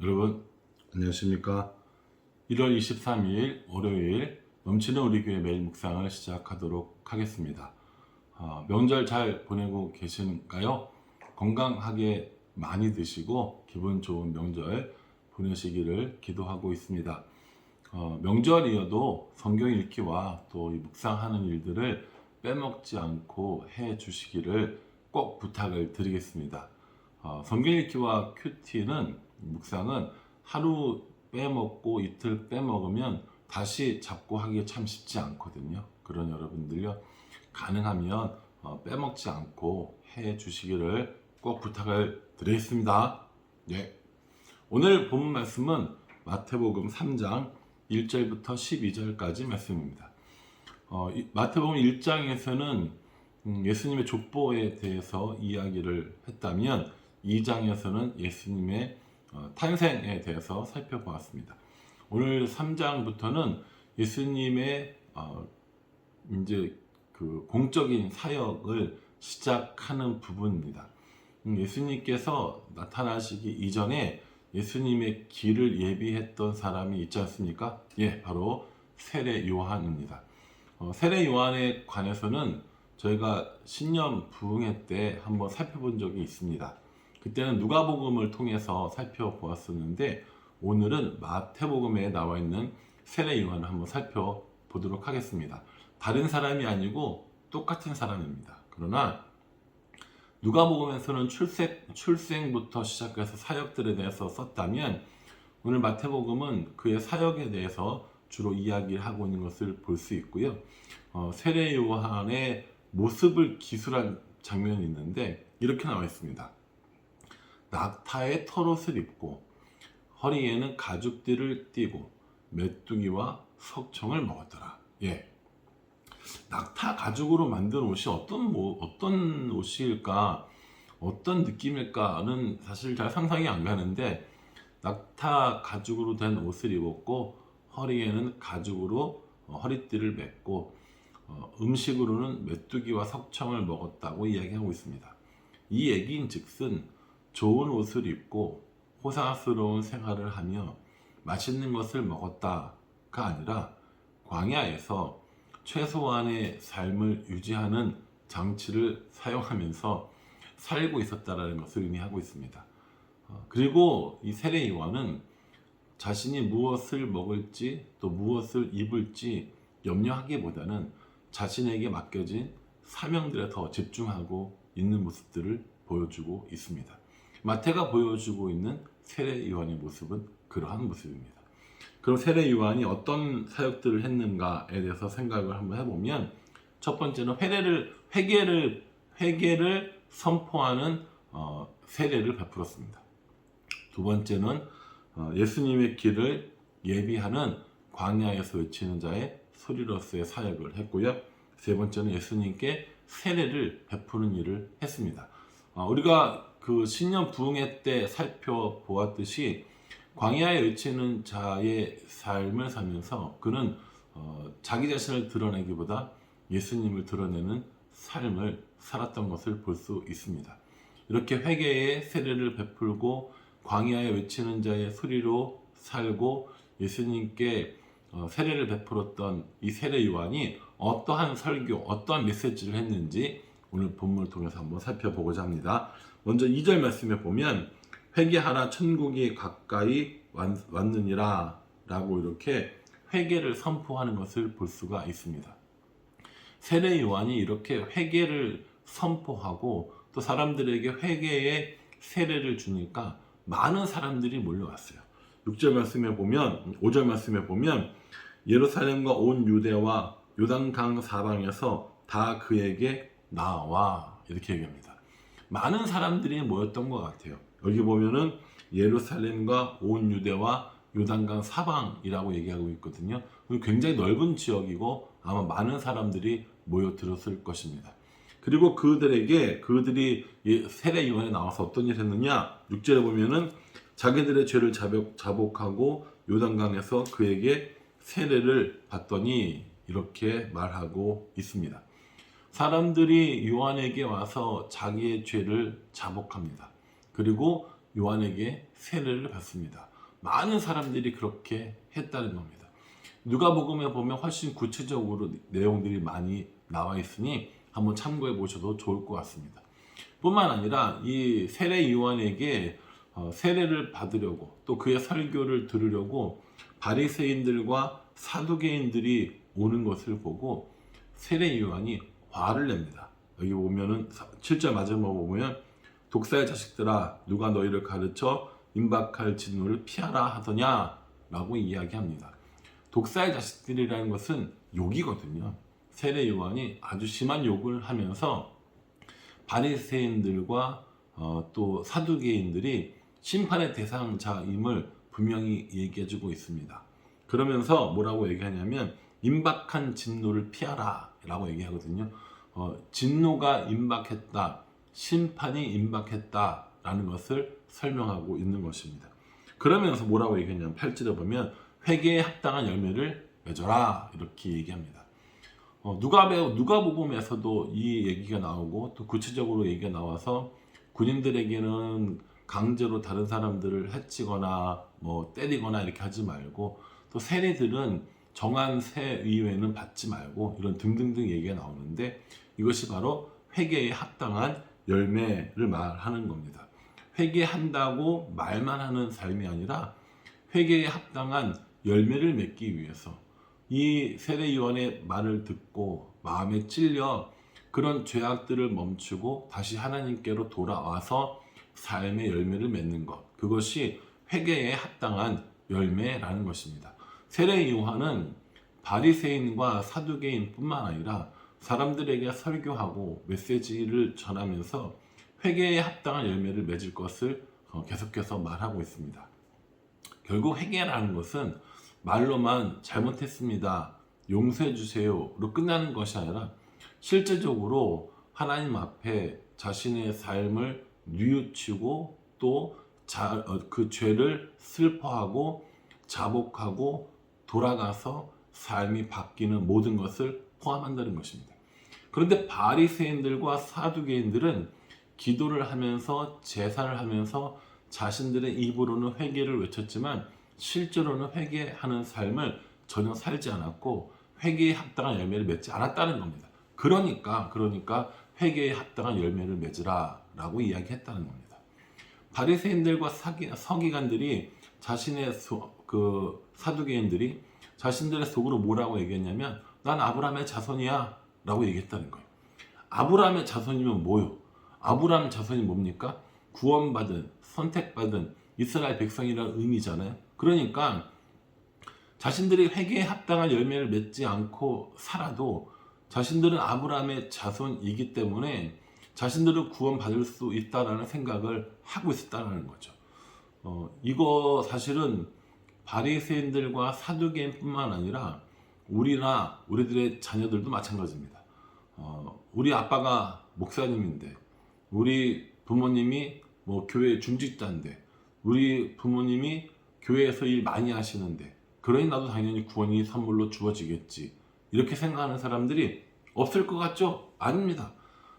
여러분 안녕하십니까? 1월 23일 월요일 넘치는 우리 교회 매일 묵상을 시작하도록 하겠습니다. 명절 잘 보내고 계신가요? 건강하게 많이 드시고 기분 좋은 명절 보내시기를 기도하고 있습니다. 명절이어도 성경 읽기와 또 이 묵상하는 일들을 빼먹지 않고 해 주시기를 꼭 부탁을 드리겠습니다. 성경 읽기와 큐티는 묵상은 하루 빼먹고 이틀 빼먹으면 다시 잡고 하기 참 쉽지 않거든요. 그런 여러분들요, 가능하면 빼먹지 않고 해 주시기를 꼭 부탁을 드리겠습니다. 예. 오늘 본문 말씀은 마태복음 3장 1절부터 12절까지 말씀입니다. 마태복음 1장에서는 예수님의 족보에 대해서 이야기를 했다면 2장에서는 예수님의 탄생에 대해서 살펴보았습니다. 오늘 3장부터는 예수님의 이제 그 공적인 사역을 시작하는 부분입니다. 예수님께서 나타나시기 이전에 예수님의 길을 예비했던 사람이 있지 않습니까? 예, 바로 세례 요한입니다. 세례 요한에 관해서는 저희가 신년 부흥회 때 한번 살펴본 적이 있습니다. 그때는 누가복음을 통해서 살펴보았었는데 오늘은 마태복음에 나와 있는 세례 요한을 한번 살펴보도록 하겠습니다. 다른 사람이 아니고 똑같은 사람입니다. 그러나 누가복음에서는 출생부터 시작해서 사역들에 대해서 썼다면 오늘 마태복음은 그의 사역에 대해서 주로 이야기를 하고 있는 것을 볼 수 있고요. 세례 요한의 모습을 기술한 장면이 있는데 이렇게 나와 있습니다. 낙타의 털옷을 입고 허리에는 가죽띠를 띠고 메뚜기와 석청을 먹었더라. 예. 낙타 가죽으로 만든 옷이 어떤 옷일까, 어떤 느낌일까는 사실 잘 상상이 안 가는데 낙타 가죽으로 된 옷을 입었고 허리에는 가죽으로 허리띠를 맸고 음식으로는 메뚜기와 석청을 먹었다고 이야기하고 있습니다. 이 얘기인즉슨 좋은 옷을 입고 호사스러운 생활을 하며 맛있는 것을 먹었다가 아니라 광야에서 최소한의 삶을 유지하는 장치를 사용하면서 살고 있었다는 것을 의미하고 있습니다. 그리고 이 세례 요한은 자신이 무엇을 먹을지 또 무엇을 입을지 염려하기보다는 자신에게 맡겨진 사명들에 더 집중하고 있는 모습들을 보여주고 있습니다. 마태가 보여주고 있는 세례 요한의 모습은 그러한 모습입니다. 그럼 세례 요한이 어떤 사역들을 했는가에 대해서 생각을 한번 해보면 첫 번째는 회개를 선포하는 세례를 베풀었습니다. 두 번째는 예수님의 길을 예비하는 광야에서 외치는 자의 소리로서의 사역을 했고요. 세 번째는 예수님께 세례를 베푸는 일을 했습니다. 우리가 그 신년 부흥회 때 살펴보았듯이 광야에 외치는 자의 삶을 살면서 그는 자기 자신을 드러내기보다 예수님을 드러내는 삶을 살았던 것을 볼 수 있습니다. 이렇게 회개의 세례를 베풀고 광야에 외치는 자의 소리로 살고 예수님께 세례를 베풀었던 이 세례 요한이 어떠한 설교, 어떠한 메시지를 했는지 오늘 본문을 통해서 한번 살펴보고자 합니다. 먼저 2절 말씀에 보면 회개하라 천국이 가까이 왔느니라 라고 이렇게 회개를 선포하는 것을 볼 수가 있습니다. 세례 요한이 이렇게 회개를 선포하고 또 사람들에게 회개의 세례를 주니까 많은 사람들이 몰려왔어요. 6절 말씀에 보면, 5절 말씀에 보면 예루살렘과 온 유대와 요단강 사방에서 다 그에게 나와 이렇게 얘기합니다. 많은 사람들이 모였던 것 같아요. 여기 보면은 예루살렘과 온 유대와 요단강 사방이라고 얘기하고 있거든요. 굉장히 넓은 지역이고 아마 많은 사람들이 모여들었을 것입니다. 그리고 그들이 세례 요한에 나와서 어떤 일을 했느냐? 6절에 보면은 자기들의 죄를 자복하고 요단강에서 그에게 세례를 받더니 이렇게 말하고 있습니다. 사람들이 요한에게 와서 자기의 죄를 자복합니다. 그리고 요한에게 세례를 받습니다. 많은 사람들이 그렇게 했다는 겁니다. 누가복음에 보면 훨씬 구체적으로 내용들이 많이 나와 있으니 한번 참고해 보셔도 좋을 것 같습니다. 뿐만 아니라 이 세례 요한에게 세례를 받으려고 또 그의 설교를 들으려고 바리새인들과 사두개인들이 오는 것을 보고 세례 요한이 화를 냅니다. 여기 보면은 7절 마지막 보면 독사의 자식들아 누가 너희를 가르쳐 임박할 진노를 피하라 하더냐 라고 이야기합니다. 독사의 자식들이라는 것은 욕이거든요. 세례 요한이 아주 심한 욕을 하면서 바리새인들과 또 사두개인들이 심판의 대상자임을 분명히 얘기해주고 있습니다. 그러면서 뭐라고 얘기하냐면 임박한 진노를 피하라 라고 얘기하거든요. 진노가 임박했다, 심판이 임박했다 라는 것을 설명하고 있는 것입니다. 그러면서 뭐라고 얘기하냐면 8절에 보면 회개에 합당한 열매를 맺어라 이렇게 얘기합니다. 누가복음에서도 이 얘기가 나오고 또 구체적으로 얘기가 나와서 군인들에게는 강제로 다른 사람들을 해치거나 뭐 때리거나 이렇게 하지 말고 또 세리들은 정한 세 이외에는 받지 말고 이런 등등등 얘기가 나오는데 이것이 바로 회개에 합당한 열매를 말하는 겁니다. 회개한다고 말만 하는 삶이 아니라 회개에 합당한 열매를 맺기 위해서 이 세례 요한의 말을 듣고 마음에 찔려 그런 죄악들을 멈추고 다시 하나님께로 돌아와서 삶의 열매를 맺는 것, 그것이 회개에 합당한 열매라는 것입니다. 세례 요한은 바리새인과 사두개인뿐만 아니라 사람들에게 설교하고 메시지를 전하면서 회개에 합당한 열매를 맺을 것을 계속해서 말하고 있습니다. 결국 회개라는 것은 말로만 잘못했습니다, 용서해 주세요로 끝나는 것이 아니라 실제적으로 하나님 앞에 자신의 삶을 뉘우치고 또 그 죄를 슬퍼하고 자복하고 돌아가서 삶이 바뀌는 모든 것을 포함한다는 것입니다. 그런데 바리새인들과 사두개인들은 기도를 하면서 제사를 하면서 자신들의 입으로는 회개를 외쳤지만 실제로는 회개하는 삶을 전혀 살지 않았고 회개에 합당한 열매를 맺지 않았다는 겁니다. 그러니까 회개에 합당한 열매를 맺으라 라고 이야기했다는 겁니다. 바리새인들과 서기관들이 사두개인들이 자신들의 속으로 뭐라고 얘기했냐면 난 아브라함의 자손이야 라고 얘기했다는 거예요. 아브라함의 자손이면 뭐요? 아브라함 자손이 뭡니까? 구원받은, 선택받은 이스라엘 백성이라는 의미잖아요. 그러니까 자신들이 회개에 합당한 열매를 맺지 않고 살아도 자신들은 아브라함의 자손이기 때문에 자신들은 구원받을 수 있다라는 생각을 하고 있었다는 거죠. 이거 사실은 바리새인들과 사두개인뿐만 아니라 우리들의 자녀들도 마찬가지입니다. 우리 아빠가 목사님인데 우리 부모님이 뭐 교회 중직자인데 우리 부모님이 교회에서 일 많이 하시는데 그러니 나도 당연히 구원이 선물로 주어지겠지 이렇게 생각하는 사람들이 없을 것 같죠? 아닙니다.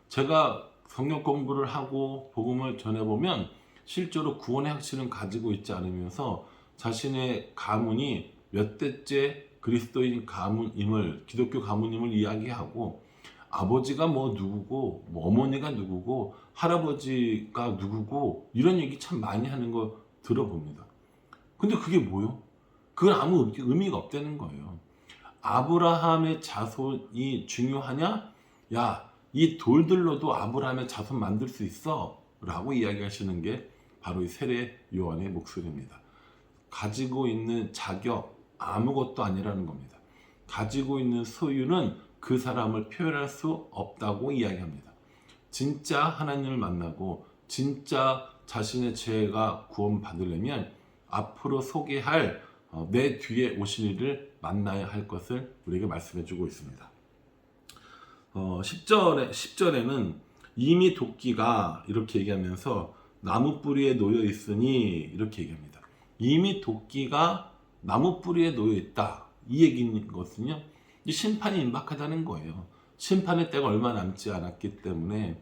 제가 성경 공부를 하고 복음을 전해보면 실제로 구원의 확신을 가지고 있지 않으면서 자신의 가문이 몇 대째 그리스도인 가문임을, 기독교 가문임을 이야기하고 아버지가 뭐 누구고 뭐 어머니가 누구고 할아버지가 누구고 이런 얘기 참 많이 하는 거 들어봅니다. 근데 그게 뭐요? 그건 아무 의미가 없다는 거예요. 아브라함의 자손이 중요하냐? 야, 이 돌들로도 아브라함의 자손 만들 수 있어 라고 이야기하시는 게 바로 이 세례 요한의 목소리입니다. 가지고 있는 자격 아무것도 아니라는 겁니다. 가지고 있는 소유는 그 사람을 표현할 수 없다고 이야기합니다. 진짜 하나님을 만나고 진짜 자신의 죄가 구원받으려면 앞으로 소개할 내 뒤에 오실 이를 만나야 할 것을 우리에게 말씀해 주고 있습니다. 10절에는 이미 도끼가 이렇게 얘기하면서 나무 뿌리에 놓여 있으니 이렇게 얘기합니다. 이미 도끼가 나무 뿌리에 놓여 있다. 이 얘기인 것은요. 심판이 임박하다는 거예요. 심판의 때가 얼마 남지 않았기 때문에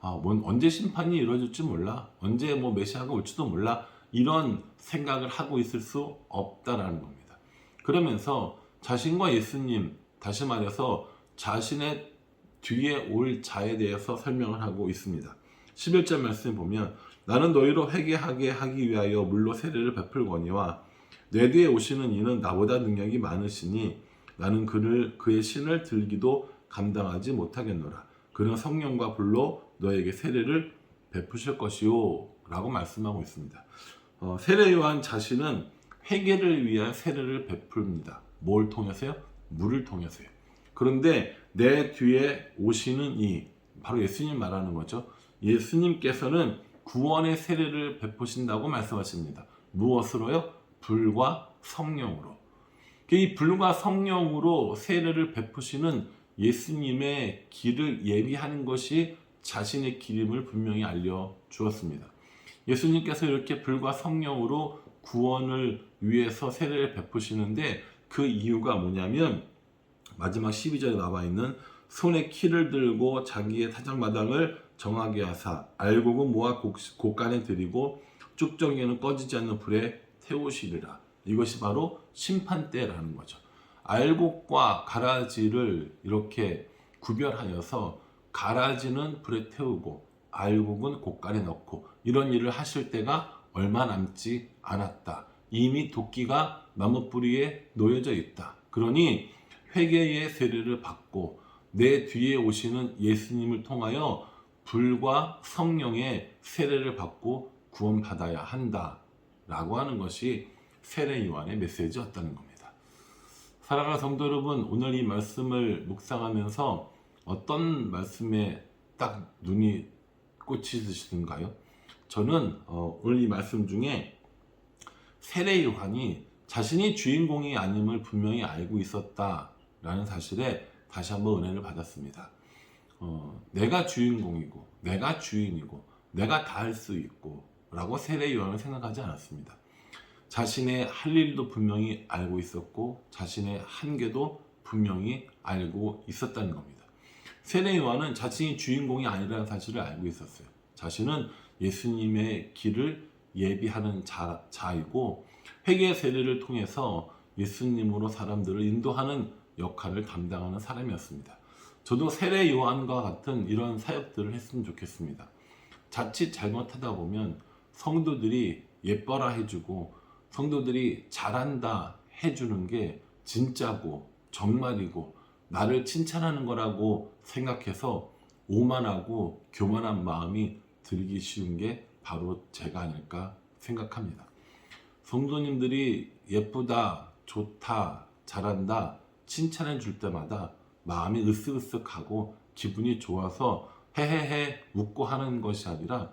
언제 심판이 이루어질지 몰라, 언제 뭐 메시아가 올지도 몰라, 이런 생각을 하고 있을 수 없다라는 겁니다. 그러면서 자신과 예수님, 다시 말해서 자신의 뒤에 올 자에 대해서 설명을 하고 있습니다. 11절 말씀을 보면 나는 너희로 회개하게 하기 위하여 물로 세례를 베풀거니와 내 뒤에 오시는 이는 나보다 능력이 많으시니 나는 그의 신을 들기도 감당하지 못하겠노라. 그는 성령과 불로 너에게 세례를 베푸실 것이요 라고 말씀하고 있습니다. 세례 요한 자신은 회개를 위한 세례를 베풉니다. 뭘 통해서요? 물을 통해서요. 그런데 내 뒤에 오시는 이, 바로 예수님 말하는 거죠. 예수님께서는 구원의 세례를 베푸신다고 말씀하십니다. 무엇으로요? 불과 성령으로. 이 불과 성령으로 세례를 베푸시는 예수님의 길을 예비하는 것이 자신의 길임을 분명히 알려주었습니다. 예수님께서 이렇게 불과 성령으로 구원을 위해서 세례를 베푸시는데 그 이유가 뭐냐면 마지막 12절에 나와 있는 손에 키를 들고 자기의 타작마당을 정하게 하사 알곡은 모아 곳간에 들이고 쭉정이는 꺼지지 않는 불에 태우시리라. 이것이 바로 심판대라는 거죠. 알곡과 가라지를 이렇게 구별하여서 가라지는 불에 태우고 알곡은 곳간에 넣고 이런 일을 하실 때가 얼마 남지 않았다. 이미 도끼가 나무 뿌리에 놓여져 있다. 그러니 회개의 세례를 받고 내 뒤에 오시는 예수님을 통하여 불과 성령의 세례를 받고 구원받아야 한다 라고 하는 것이 세례 요한의 메시지였다는 겁니다. 사랑하는 성도 여러분, 오늘 이 말씀을 묵상하면서 어떤 말씀에 딱 눈이 꽂히시던가요? 저는 오늘 이 말씀 중에 세례 요한이 자신이 주인공이 아님을 분명히 알고 있었다라는 사실에 다시 한번 은혜를 받았습니다. 내가 주인공이고 내가 주인이고 내가 다 할 수 있고 라고 세례 요한을 생각하지 않았습니다. 자신의 할 일도 분명히 알고 있었고 자신의 한계도 분명히 알고 있었다는 겁니다. 세례 요한은 자신이 주인공이 아니라는 사실을 알고 있었어요. 자신은 예수님의 길을 예비하는 자이고 회개의 세례를 통해서 예수님으로 사람들을 인도하는 역할을 담당하는 사람이었습니다. 저도 세례 요한과 같은 이런 사역들을 했으면 좋겠습니다. 자칫 잘못하다 보면 성도들이 예뻐라 해주고 성도들이 잘한다 해주는 게 진짜고 정말이고 나를 칭찬하는 거라고 생각해서 오만하고 교만한 마음이 들기 쉬운 게 바로 제가 아닐까 생각합니다. 성도님들이 예쁘다, 좋다, 잘한다 칭찬해 줄 때마다 마음이 으쓱으쓱하고 기분이 좋아서 헤헤헤 웃고 하는 것이 아니라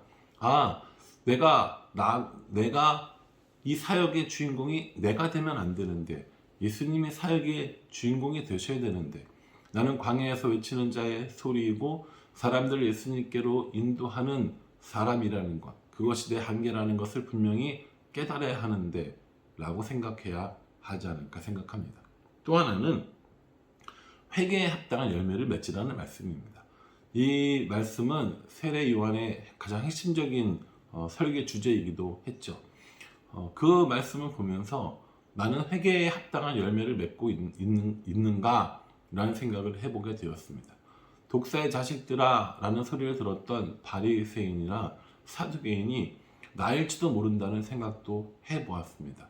내가 이 사역의 주인공이 내가 되면 안 되는데 예수님이 사역의 주인공이 되셔야 되는데 나는 광야에서 외치는 자의 소리이고 사람들을 예수님께로 인도하는 사람이라는 것, 그것이 내 한계라는 것을 분명히 깨달아야 하는데 라고 생각해야 하지 않을까 생각합니다. 또 하나는 회개에 합당한 열매를 맺으라는 말씀입니다. 이 말씀은 세례 요한의 가장 핵심적인 설계 주제이기도 했죠. 그 말씀을 보면서 나는 회개에 합당한 열매를 맺고 있는가? 라는 생각을 해보게 되었습니다. 독사의 자식들아 라는 소리를 들었던 바리새인이나 사두개인이 나일지도 모른다는 생각도 해보았습니다.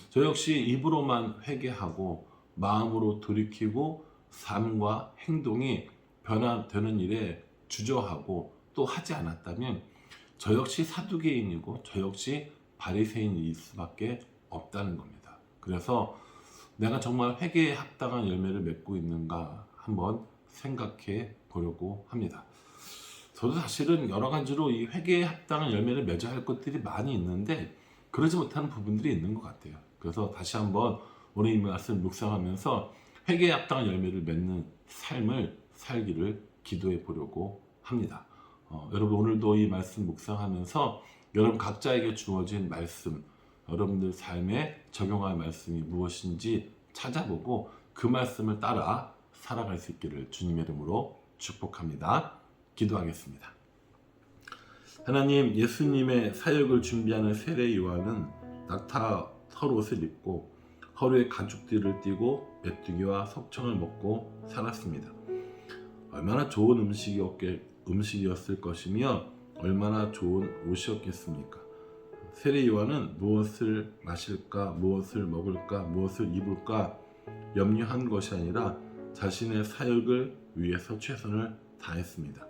저 역시 입으로만 회개하고 마음으로 돌이키고 삶과 행동이 변화되는 일에 주저하고 또 하지 않았다면 저 역시 사두개인이고 저 역시 바리새인일 수밖에 없다는 겁니다. 그래서 내가 정말 회개에 합당한 열매를 맺고 있는가 한번 생각해 보려고 합니다. 저도 사실은 여러 가지로 이 회개에 합당한 열매를 맺어야 할 것들이 많이 있는데 그러지 못하는 부분들이 있는 것 같아요. 그래서 다시 한번 오늘 이 말씀 묵상하면서 회개에 합당한 열매를 맺는 삶을 살기를 기도해 보려고 합니다. 여러분 오늘도 이 말씀 묵상하면서 여러분 각자에게 주어진 말씀, 여러분들 삶에 적용할 말씀이 무엇인지 찾아보고 그 말씀을 따라 살아갈 수 있기를 주님의 이름으로 축복합니다. 기도하겠습니다. 하나님, 예수님의 사역을 준비하는 세례 요한은 낙타 털옷을 입고 허리에 가죽띠를 띠고 메뚜기와 석청을 먹고 살았습니다. 얼마나 좋은 음식이었을 것이며 얼마나 좋은 옷이었겠습니까? 세례 요한은 무엇을 마실까, 무엇을 먹을까, 무엇을 입을까 염려한 것이 아니라 자신의 사역을 위해서 최선을 다했습니다.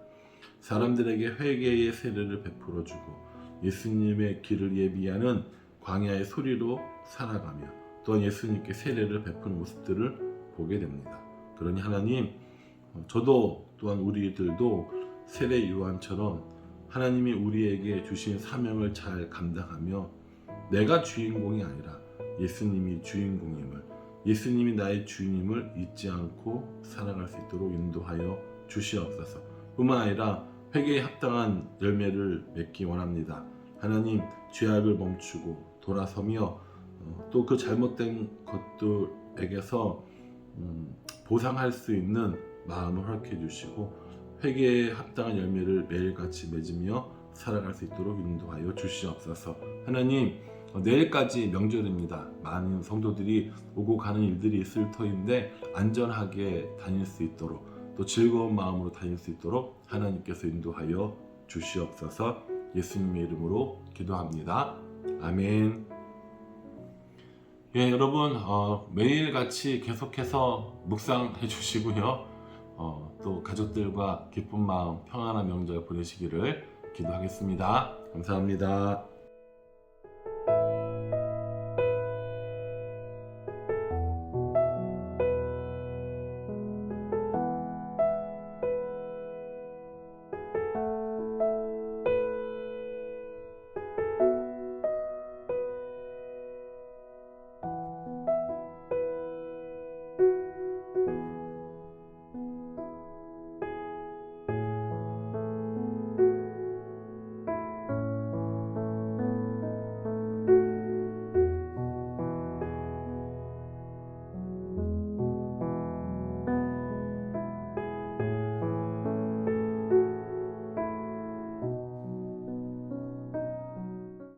사람들에게 회개의 세례를 베풀어주고 예수님의 길을 예비하는 광야의 소리로 살아가며 또한 예수님께 세례를 베푸는 모습들을 보게 됩니다. 그러니 하나님, 저도 또한 우리들도 세례 요한처럼 하나님이 우리에게 주신 사명을 잘 감당하며 내가 주인공이 아니라 예수님이 주인공임을, 예수님이 나의 주인임을 잊지 않고 살아갈 수 있도록 인도하여 주시옵소서. 뿐만 아니라 회개에 합당한 열매를 맺기 원합니다. 하나님, 죄악을 멈추고 돌아서며 또 그 잘못된 것들에게서 보상할 수 있는 마음을 허락해 주시고 회개에 합당한 열매를 매일같이 맺으며 살아갈 수 있도록 인도하여 주시옵소서. 하나님, 내일까지 명절입니다. 많은 성도들이 오고 가는 일들이 있을 터인데 안전하게 다닐 수 있도록 또 즐거운 마음으로 다닐 수 있도록 하나님께서 인도하여 주시옵소서. 예수님의 이름으로 기도합니다. 아멘. 예, 여러분, 매일같이 계속해서 묵상해 주시고요. 또 가족들과 기쁜 마음, 평안한 명절 보내시기를 기도하겠습니다. 감사합니다.